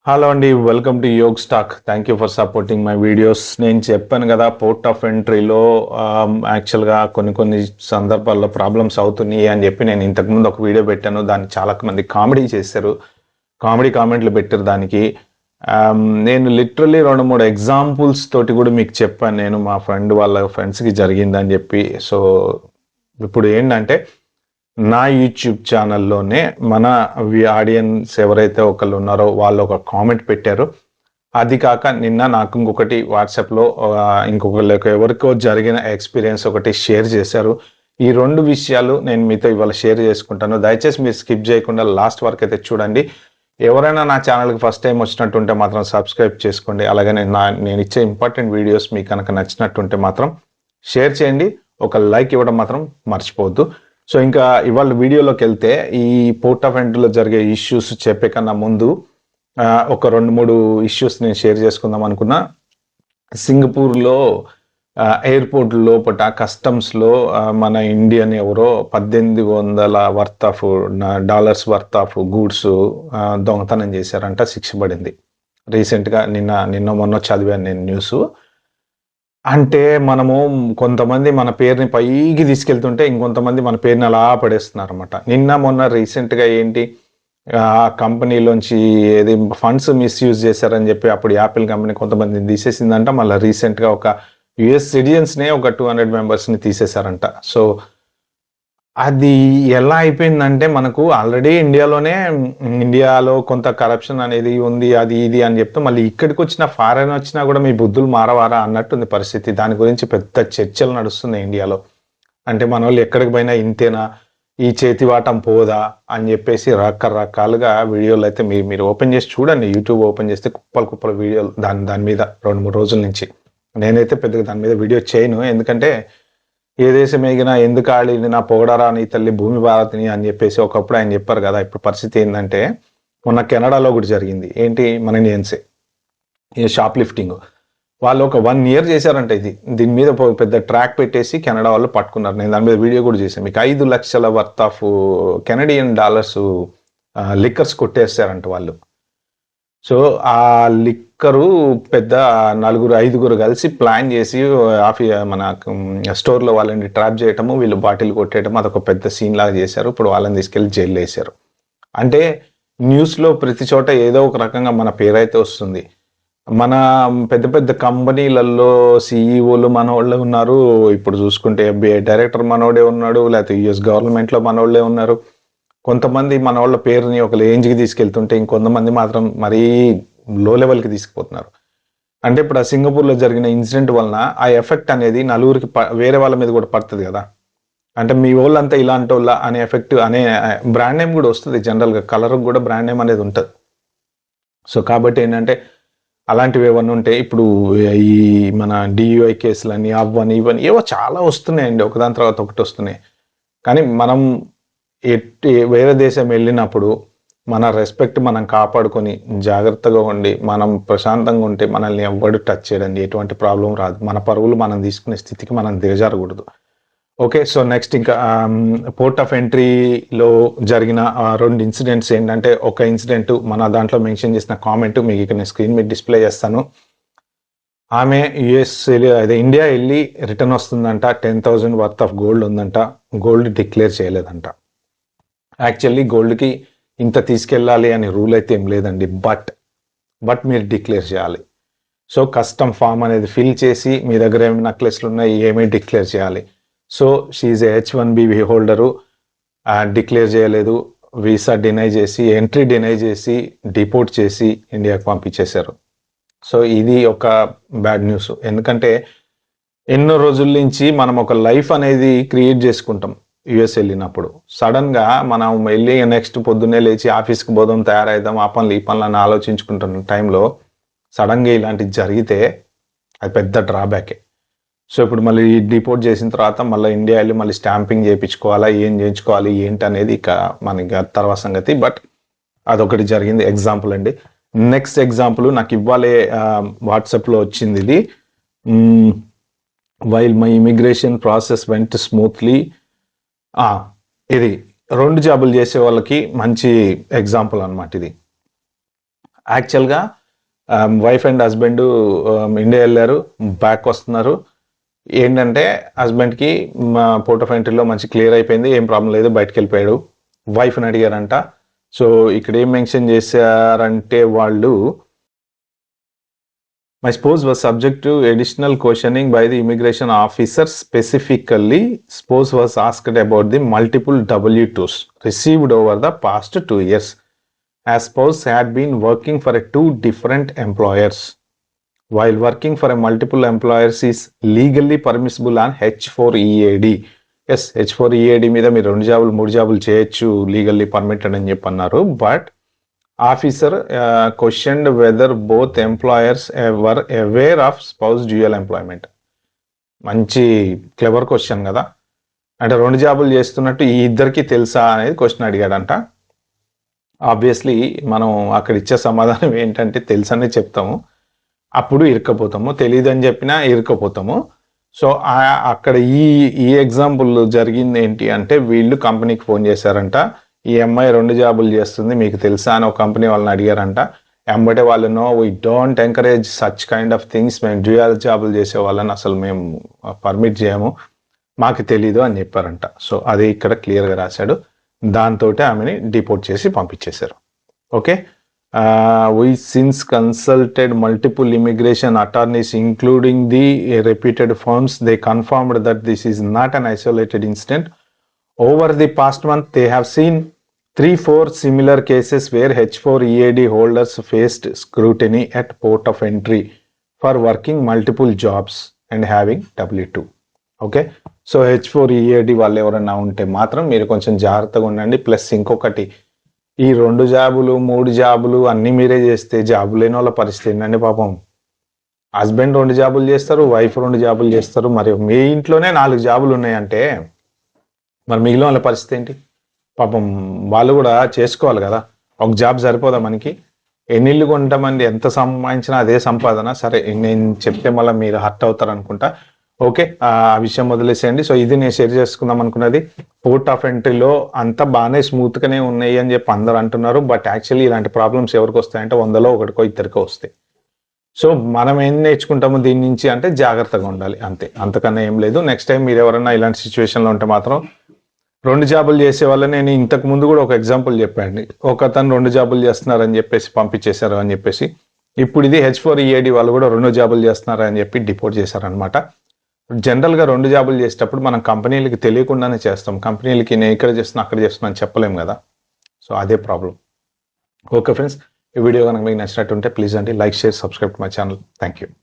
Hello అండి, welcome to Yog Stack. Thank you for supporting my videos. నేను చెప్పాను కదా, పోర్ట్ ఆఫ్ ఎంట్రీలో యాక్చువల్గా కొన్ని సందర్భాల్లో ప్రాబ్లమ్స్ అవుతున్నాయి అని చెప్పి నేను ఇంతకుముందు ఒక వీడియో పెట్టాను. దాన్ని చాలా మంది కామెడీ చేశారు, కామెడీ కామెంట్లు పెట్టారు దానికి. నేను లిటరల్లీ 2-3 ఎగ్జాంపుల్స్ తోటి కూడా మీకు చెప్పాను, నేను మా వాళ్ళ ఫ్రెండ్స్కి జరిగిందని చెప్పి. సో ఇప్పుడు ఏంటంటే, నా యూట్యూబ్ ఛానల్లోనే మన ఆడియన్స్ ఎవరైతే ఒకళ్ళు ఉన్నారో వాళ్ళు ఒక కామెంట్ పెట్టారు. అది కాక నిన్న నాకు ఇంకొకటి వాట్సాప్లో ఇంకొకళ్ళకి ఎవరికో జరిగిన ఎక్స్పీరియన్స్ ఒకటి షేర్ చేశారు. ఈ 2 విషయాలు నేను మీతో ఇవాళ షేర్ చేసుకుంటాను. దయచేసి మీరు స్కిప్ చేయకుండా లాస్ట్ వరకు అయితే చూడండి. ఎవరైనా నా ఛానల్కి ఫస్ట్ టైం వచ్చినట్టుంటే మాత్రం సబ్స్క్రైబ్ చేసుకోండి. అలాగే నేను ఇచ్చే ఇంపార్టెంట్ వీడియోస్ మీకు కనుక నచ్చినట్టుంటే మాత్రం షేర్ చేయండి. ఒక లైక్ ఇవ్వడం మాత్రం మర్చిపోవద్దు. సో ఇంకా ఇవాళ వీడియోలోకి వెళ్తే, ఈ పోర్ట్ ఆఫ్ ఎంట్రీలో జరిగే ఇష్యూస్ చెప్పే కన్నా ముందు ఒక 2-3 ఇష్యూస్ నేను షేర్ చేసుకుందాం అనుకున్నా. సింగపూర్లో ఎయిర్పోర్ట్ లోపల కస్టమ్స్లో మన ఇండియన్ ఎవరో $1800 డాలర్స్ వర్త్ ఆఫ్ గూడ్స్ దొంగతనం చేశారంట. శిక్ష పడింది రీసెంట్గా. నిన్న మొన్న చదివాను నేను న్యూస్. అంటే మనము కొంతమంది మన పేరుని పైకి తీసుకెళ్తుంటే ఇంకొంతమంది మన పేరుని అలా పడేస్తున్నారు అనమాట. నిన్న మొన్న రీసెంట్గా ఏంటి, ఆ కంపెనీలోంచి ఏది ఫండ్స్ మిస్యూజ్ చేశారని చెప్పి అప్పుడు యాపిల్ కంపెనీ కొంతమందిని తీసేసిందంట. మళ్ళీ రీసెంట్గా ఒక యుఎస్ సిటిజన్స్నే ఒక 200 మెంబర్స్ని తీసేశారంట. సో అది ఎలా అయిపోయిందంటే, మనకు ఆల్రెడీ ఇండియాలో కొంత కరప్షన్ అనేది ఉంది, అది ఇది అని చెప్తే మళ్ళీ ఇక్కడికి వచ్చిన ఫారెన్ వచ్చినా కూడా మీ బుద్ధులు మారవారా అన్నట్టుంది పరిస్థితి. దాని గురించి పెద్ద చర్చలు నడుస్తున్నాయి ఇండియాలో. అంటే మన వాళ్ళు ఎక్కడికి పోయినా ఇంతేనా, ఈ చేతివాటం పోదా అని చెప్పేసి రకరకాలుగా వీడియోలు అయితే మీరు ఓపెన్ చేసి చూడండి. యూట్యూబ్ ఓపెన్ చేస్తే కుప్పలు వీడియోలు దాని మీద 2-3 రోజుల నుంచి. నేనైతే పెద్దగా దాని మీద వీడియో చేయను, ఎందుకంటే ఏ దేశం ఎగినా ఎందుకు ఆడింది నా పొగడరా నీ తల్లి భూమి భారతిని అని చెప్పేసి ఒకప్పుడు ఆయన చెప్పారు కదా. ఇప్పుడు పరిస్థితి ఏంటంటే, మొన్న కెనడాలో కూడా జరిగింది. ఏంటి, మన ఇండియన్సే ఈ షాప్ లిఫ్టింగ్ వాళ్ళు ఒక 1 year చేశారంట. దీని మీద పెద్ద ట్రాక్ పెట్టేసి కెనడా వాళ్ళు పట్టుకున్నారు. నేను దాని మీద వీడియో కూడా చేశాను మీకు. 5 లక్షల worth of Canadian dollars liquors కొట్టేస్తారంట వాళ్ళు. సో ఆ లిక్కరు పెద్ద 4-5 కలిసి ప్లాన్ చేసి మన స్టోర్లో వాళ్ళని ట్రాప్ చేయటము, వీళ్ళు బాటిల్ కొట్టేయటం, అదొక పెద్ద సీన్ లాగా చేశారు. ఇప్పుడు వాళ్ళని తీసుకెళ్లి జైల్లో వేశారు. అంటే న్యూస్లో ప్రతి చోట ఏదో ఒక రకంగా మన పేరైతే వస్తుంది. మన పెద్ద కంపెనీలలో సిఈఓలు మనోళ్ళే ఉన్నారు. ఇప్పుడు చూసుకుంటే FBI డైరెక్టర్ మనోడే ఉన్నాడు, లేకపోతే US గవర్నమెంట్లో మనోళ్ళే ఉన్నారు. కొంతమంది మన వాళ్ళ పేరుని ఒక రేంజ్కి తీసుకెళ్తుంటే ఇంకొంతమంది మాత్రం మరీ లో లెవెల్కి తీసుకుపోతున్నారు. అంటే ఇప్పుడు ఆ సింగపూర్లో జరిగిన ఇన్సిడెంట్ వలన ఆ ఎఫెక్ట్ అనేది నలుగురికి వేరే వాళ్ళ మీద కూడా పడుతుంది కదా. అంటే మీ వాళ్ళంతా ఇలాంటి వాళ్ళ అనే ఎఫెక్ట్ అనే బ్రాండ్ నేమ్ కూడా వస్తుంది. జనరల్గా కలర్కి కూడా బ్రాండ్ నేమ్ అనేది ఉంటుంది. సో కాబట్టి ఏంటంటే, అలాంటివి ఏమన్నా ఉంటే ఇప్పుడు ఈ మన DUI కేసులని అవని ఇవని ఏవో చాలా వస్తున్నాయండి, ఒకదాని తర్వాత ఒకటి వస్తున్నాయి. కానీ మనం వేరే దేశం వెళ్ళినప్పుడు మన రెస్పెక్ట్ మనం కాపాడుకొని జాగ్రత్తగా ఉండి మనం ప్రశాంతంగా ఉంటే మనల్ని ఎవ్వడు టచ్ చేయడండి, ఎటువంటి ప్రాబ్లం రాదు. మన పరువులు మనం తీసుకునే స్థితికి మనం దిగజారకూడదు. ఓకే, సో నెక్స్ట్ ఇంకా పోర్ట్ ఆఫ్ ఎంట్రీలో జరిగిన 2 ఇన్సిడెంట్స్ ఏంటంటే, ఒక ఇన్సిడెంట్ మన దాంట్లో మెన్షన్ చేసిన కామెంట్ మీకు ఇక్కడ నేను స్క్రీన్ మీద డిస్ప్లే చేస్తాను. ఆమె ఇండియా వెళ్ళి రిటర్న్ వస్తుందంట. 10,000 వర్త్ ఆఫ్ గోల్డ్ ఉందంట. గోల్డ్ డిక్లేర్ చేయలేదంట. యాక్చువల్లీ గోల్డ్కి ఇంత తీసుకెళ్ళాలి అనే రూల్ అయితే ఏం లేదండి, బట్ మీరు డిక్లేర్ చేయాలి. సో కస్టమ్ ఫామ్ అనేది ఫిల్ చేసి మీ దగ్గర ఏమి నెక్లెస్లు ఉన్నాయి ఏమీ డిక్లేర్ చేయాలి. సో షీఈ్ H1B హోల్డరు, డిక్లేర్ చేయలేదు, వీసా డినై చేసి, ఎంట్రీ డినై చేసి, డిపోర్ట్ చేసి ఇండియాకి పంపించేశారు. సో ఇది ఒక బ్యాడ్ న్యూస్. ఎందుకంటే ఎన్నో రోజుల నుంచి మనం ఒక లైఫ్ అనేది క్రియేట్ చేసుకుంటాం US వెళ్ళినప్పుడు. సడన్గా మనం వెళ్ళి నెక్స్ట్ పొద్దున్నే లేచి ఆఫీస్కి పోదాం, తయారైదాం, ఆ పనులు ఈ పనులు అని ఆలోచించుకుంటున్న టైంలో సడన్గా ఇలాంటివి జరిగితే అది పెద్ద డ్రాబ్యాకే. సో ఇప్పుడు మళ్ళీ డిపోర్ట్ చేసిన తర్వాత మళ్ళీ ఇండియా వెళ్ళి మళ్ళీ స్టాంపింగ్ చేయించుకోవాలా, ఏం చేయించుకోవాలి ఏంటి అనేది ఇక మనకి తర్వాత సంగతి. బట్ అదొకటి జరిగింది ఎగ్జాంపుల్ అండి. నెక్స్ట్ ఎగ్జాంపుల్ నాకు ఇవ్వాలే వాట్సాప్లో వచ్చింది. ఇది while my immigration process vent smoothly. ఇది 2 జాబులు చేసే వాళ్ళకి మంచి ఎగ్జాంపుల్ అనమాట ఇది. యాక్చువల్గా వైఫ్ అండ్ హస్బెండ్ ఇండియా వెళ్ళారు, బ్యాక్ వస్తున్నారు. ఏంటంటే హస్బెండ్కి మా పోర్ట్ ఆఫ్ ఎంట్రీలో మంచి క్లియర్ అయిపోయింది, ఏం ప్రాబ్లం లేదు, బయటకు వెళ్ళిపోయాడు. వైఫ్ని అడిగారంట. సో ఇక్కడ ఏం మెన్షన్ చేశారంటే వాళ్ళు, my spouse was subject to additional questioning by the immigration officer. Specifically, spouse was asked about the multiple W-2s received over the past 2 years, as spouse had been working for 2 different employers. While working for a multiple employers is legally permissible on H4EAD. Yes, H4EAD మీద మీరు 2 జాబులు 3 జాబులు చేయొచ్చు, legally permitted అని చెప్పన్నారు. But officer questioned whether both employers were aware of spouse dual employment. మంచి clever question కదా. అంటే 2 జాబులు చేస్తున్నట్టు ఈ ఇద్దరికి తెలుసా అనేది క్వశ్చన్ అడిగాడంట. ఆబ్వియస్లీ మనం అక్కడ ఇచ్చే సమాధానం ఏంటంటే తెలుసనే చెప్తాము, అప్పుడు ఇరుక్కపోతాము. తెలియదని చెప్పినా ఇరుక్కపోతాము. సో అక్కడ ఈ ఎగ్జాంపుల్ జరిగింది ఏంటి అంటే, వీళ్ళు కంపెనీకి ఫోన్ చేశారంట, ఈ అమ్మాయి 2 జాబులు చేస్తుంది మీకు తెలుసా అని ఒక కంపెనీ వాళ్ళని అడిగారంట. ఎంబటే వాళ్ళు, no we don't encourage such kind of things, మేము డ్యూయల్ జాబులు చేసే వాళ్ళని అసలు మేము పర్మిట్ చేయము, మాకు తెలీదు అని చెప్పారంట. సో అది ఇక్కడ క్లియర్గా రాశాడు. దాంతో ఆమెని డిపోర్ట్ చేసి పంపించేశారు. Okay, we since consulted multiple immigration attorneys including the reputed firms. They confirmed that this is not an isolated incident. Over the past month, they have seen 3-4 similar cases where H4EAD holders faced scrutiny at port of entry for working multiple jobs and having W-2. Okay, so H4EAD వాళ్ళు ఎవరైనా ఉంటే మాత్రం మీరు కొంచెం జాగ్రత్తగా ఉండండి. Plus ఇంకొకటి, ఈ 2 జాబులు 3 జాబులు అన్నీ మీరే చేస్తే జాబు లేని వాళ్ళ పరిస్థితి ఏంటండి పాపం. హస్బెండ్ 2 జాబులు చేస్తారు, వైఫ్ 2 జాబులు చేస్తారు, మరి మీ ఇంట్లోనే 4 జాబులు ఉన్నాయంటే మరి మిగిలిన వాళ్ళ పరిస్థితి ఏంటి పాపం. వాళ్ళు కూడా చేసుకోవాలి కదా. ఒక జాబ్ సరిపోదా మనకి? ఎన్ని ఇల్లు కొంటామండి, ఎంత సంపాదించినా అదే సంపాదన. సరే నేను చెప్తే మళ్ళీ మీరు హర్ట్ అవుతారు అనుకుంటా. ఓకే, ఆ విషయం వదిలేసేయండి. సో ఇది నేను షేర్ చేసుకుందాం అనుకున్నది. పోర్ట్ ఆఫ్ ఎంట్రీలో అంతా బాగానే స్మూత్గానే ఉన్నాయి అని చెప్పి అందరు అంటున్నారు. బట్ యాక్చువల్లీ ఇలాంటి ప్రాబ్లమ్స్ ఎవరికి వస్తాయంటే 100లో 1కో 2కో వస్తాయి. సో మనం ఏం నేర్చుకుంటాము దీని నుంచి అంటే జాగ్రత్తగా ఉండాలి, అంతే, అంతకన్నా ఏం లేదు. నెక్స్ట్ టైం మీరు ఎవరైనా ఇలాంటి సిచ్యువేషన్లో ఉంటే మాత్రం 2 జాబులు చేసే వాళ్ళ, నేను ఇంతకు ముందు కూడా ఒక ఎగ్జాంపుల్ చెప్పాను. ఒక అతను 2 జాబులు చేస్తున్నారని చెప్పేసి పంపించేశారు అని చెప్పేసి, ఇప్పుడు ఇది H4EAD వాళ్ళు కూడా 2 జాబులు చేస్తున్నారు అని చెప్పి డిపోర్ట్ చేశారనమాట. జనరల్గా 2 జాబులు చేసేటప్పుడు మనం కంపెనీలకి తెలియకుండానే చేస్తాం. కంపెనీలకి నేను ఇక్కడ చేస్తున్నా అక్కడ చేస్తున్నా అని చెప్పలేము కదా. సో అదే ప్రాబ్లం. ఓకే ఫ్రెండ్స్, ఈ వీడియో కనుక మీకు నచ్చినట్టుంటే ప్లీజ్ అండి like, share, subscribe to my channel. Thank you.